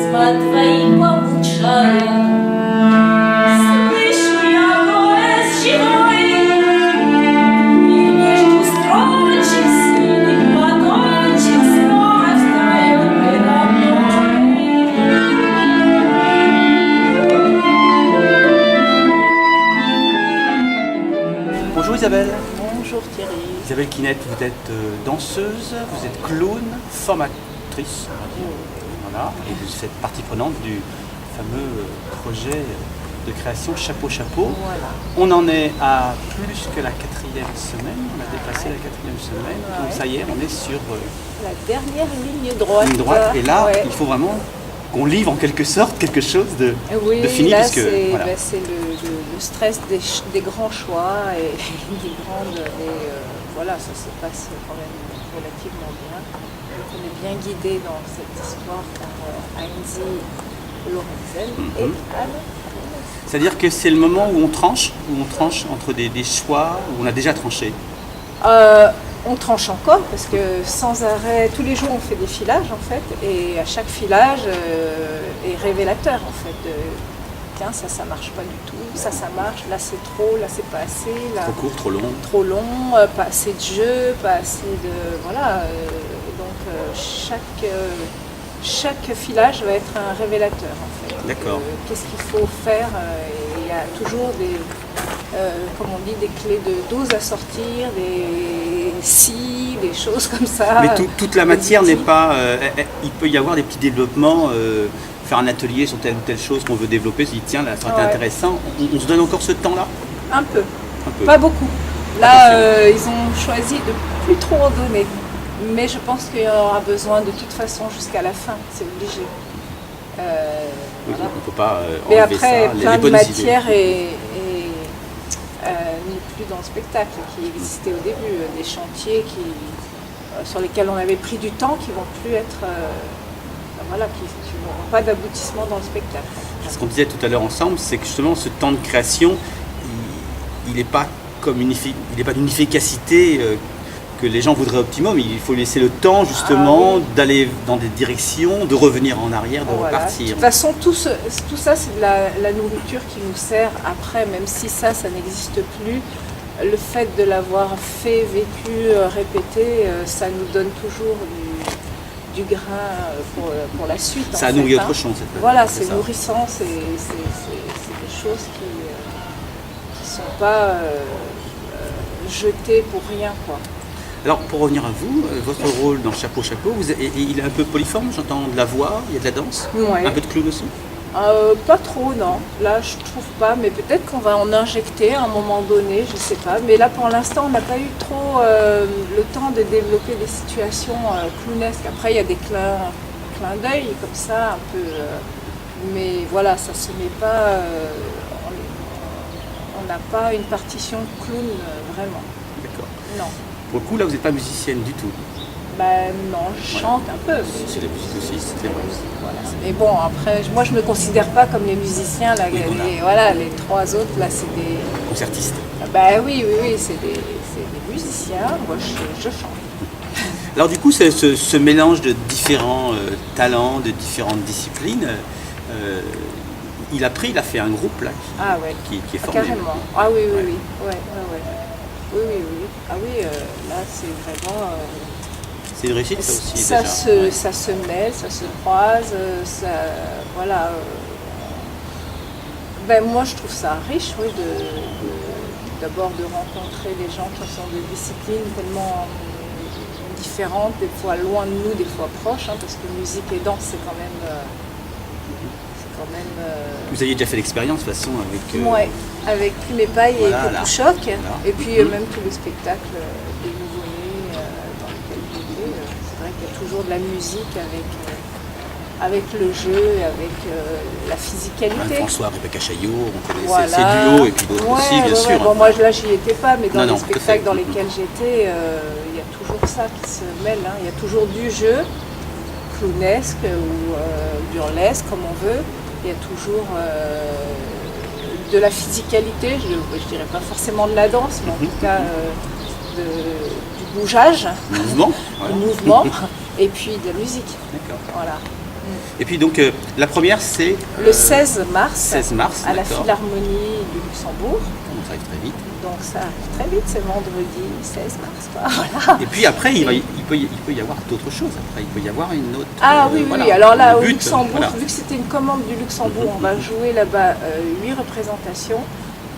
письма твои получая, слышу я голос живой, и между строчек синих платочек снова встает передо мной. Bonjour Isabelle. Bonjour Thierry. Isabelle Kinette, vous êtes danseuse, vous êtes clown, formatrice, on va dire. Voilà, et vous faites partie prenante du fameux projet de création Chapeau Chapeau. Voilà. On en est à plus que la 4e semaine, on a dépassé la 4e semaine, donc ça y est, on est sur La dernière ligne droite. une droite, et là, Ouais. il faut vraiment qu'on livre en quelque sorte quelque chose de fini, là, puisque c'est voilà. c'est le stress des grands choix et des grandes. Voilà, ça se passe quand même relativement bien. Donc on est bien guidé dans cette histoire par Heinzi Lorenzen et Anne. C'est-à-dire que c'est le moment où on tranche entre des choix, où on a déjà tranché. On tranche encore parce que sans arrêt, tous les jours on fait des filages en fait, et à chaque filage est révélateur en fait. Tiens, ça marche pas du tout, ça marche, là c'est trop, là c'est pas assez, là Trop court, trop long. trop long, pas assez de jeu, pas assez de voilà. Donc chaque filage va être un révélateur en fait. D'accord. Qu'est-ce qu'il faut faire et il y a toujours des comme on dit, des clés de dose à sortir, des si, des choses comme ça. Mais toute la matière Des n'est pas... il peut y avoir des petits développements, faire un atelier sur telle ou telle chose qu'on veut développer, se dit tiens, là, ça aurait été intéressant. On se donne encore ce temps-là? Un peu, Un peu. pas beaucoup. Là, ils ont choisi de plus trop en donner. Mais je pense qu'il y en aura besoin de toute façon jusqu'à la fin, c'est obligé. Oui, Voilà. on ne peut pas Mais enlever après, ça, plein les de bonnes matière idées. n'est plus dans le spectacle, qui existait au début. Des chantiers sur lesquels on avait pris du temps, qui vont plus être... voilà, qui n'auront pas d'aboutissement dans le spectacle. Ce qu'on disait tout à l'heure ensemble, c'est que justement ce temps de création, il n'est pas d'une efficacité que les gens voudraient optimum. Il faut laisser le temps justement d'aller dans des directions, de revenir en arrière, de Voilà. repartir. De toute façon, tout ça, c'est de la nourriture qui nous sert après, même si ça n'existe plus. Le fait de l'avoir fait, vécu, répété, ça nous donne toujours du grain pour la suite. Ça en nourrit fait, autre chose. Voilà, c'est c'est ça. nourrissant, c'est des choses qui ne sont pas jetées pour rien, quoi. Alors pour revenir à vous, votre rôle dans Chapeau Chapeau, il est un peu polyforme, j'entends de la voix, il y a de la danse, Ouais. un peu de clown aussi. Pas trop, non. Là, je trouve pas, mais peut-être qu'on va en injecter à un moment donné, je sais pas. Mais là, pour l'instant, on n'a pas eu trop le temps de développer des situations clownesques. Après, il y a des clins d'œil comme ça, un peu. Mais voilà, ça se met pas. On n'a pas une partition clown vraiment. D'accord. Non. Pour le coup, là, vous n'êtes pas musicienne du tout. Ben non, je chante un peu. C'est la musique aussi, c'est vrai. Voilà. Mais bon, après, moi je me considère pas comme les musiciens, là, Oui, voilà, les trois autres, là, c'est des... Concertiste. Ben oui, c'est des musiciens, moi je chante. Alors du coup, c'est ce mélange de différents talents, de différentes disciplines, il a fait un groupe là qui est formé. Carrément. Ah oui, oui, oui. Ouais. Oui. Ah oui, là c'est vraiment... C'est une réussite ça aussi ça déjà. ça se mêle, ça se croise, voilà. Ben moi je trouve ça riche, oui, d'abord de rencontrer des gens qui sont de disciplines tellement différentes, des fois loin de nous, des fois proches, hein, parce que musique et danse c'est quand même... Vous aviez déjà fait l'expérience de toute façon avec... Ouais, avec Plume et Paille et Coucou Choc, et puis même tous les spectacles des nouveau-nés dans lesquels j'étais. C'est vrai qu'il y a toujours de la musique avec le jeu et avec la physicalité. François, Rebecca Chaillot, on connaît Voilà. ces duos et puis d'autres aussi, bien sûr. Bon, moi là j'y étais pas, mais dans Non, les tout à spectacles fait. dans lesquels j'étais, il y a toujours ça qui se mêle. Hein. Il y a toujours du jeu, clownesque ou burlesque, comme on veut. Il y a toujours de la physicalité, je dirais pas forcément de la danse, mais en tout cas du bougeage, Mouvement. du mouvement, et puis de la musique. D'accord. Voilà. Et puis donc la première c'est Le 16 mars, 16 mars, à la d'accord. Philharmonie du Luxembourg. Donc ça arrive très vite. Donc ça arrive très vite, c'est vendredi 16 mars. Quoi. Voilà. Et puis après, il peut y avoir d'autres choses. Après, il peut y avoir une autre. Ah oui, voilà, oui. Alors là, le au but, Luxembourg, voilà. vu que c'était une commande du Luxembourg, on va jouer là-bas 8 représentations.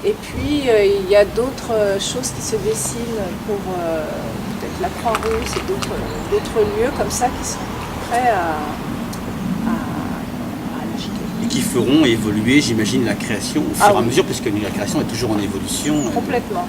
Et puis, il y a d'autres choses qui se dessinent pour peut-être la Croix-Rousse et d'autres lieux comme ça qui sont prêts à l'acheter. Et qui feront évoluer, j'imagine, la création au fur Ah et à oui. mesure, puisque la création est toujours en évolution. Complètement.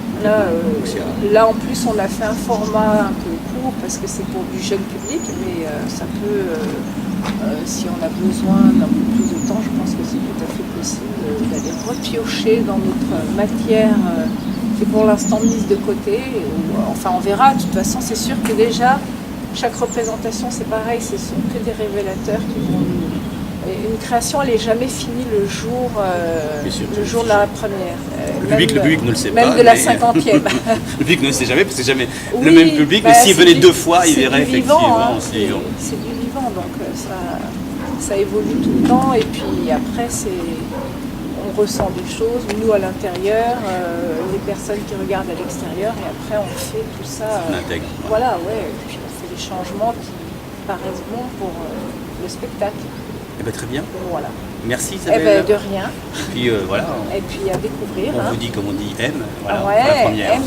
c'est Là, en plus, on a fait un format un peu court parce que c'est pour du jeune public, mais ça peut, si on a besoin d'un peu plus de temps, je pense que c'est tout à fait possible d'aller repiocher dans notre matière qui est pour l'instant mise de côté. Enfin, on verra. De toute façon, c'est sûr que déjà, chaque représentation, c'est pareil, ce sont que des révélateurs qui vont nous... Et une création, elle n'est jamais finie le jour, Bien sûr. le jour de la première. Le public ne le sait même pas. de la mais- 50e. Le public ne le sait jamais, parce que c'est jamais le Oui, même public. bah, Mais s'il c'est venait du- 2 fois, il c'est verrait du vivant, effectivement. hein, c'est vivant. c'est du vivant, donc ça évolue tout le temps. Et puis après, on ressent des choses, nous à l'intérieur, les personnes qui regardent à l'extérieur, et après on fait tout ça. On intègre. Voilà, ouais. Et puis on fait des changements qui paraissent bons pour le spectacle. Eh ben, très bien. Voilà. Merci Eh Isabelle. ben de rien. Et puis voilà, Et puis à découvrir. on hein. vous dit comme on dit M. Voilà, Ouais, pour la première. M.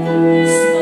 Christ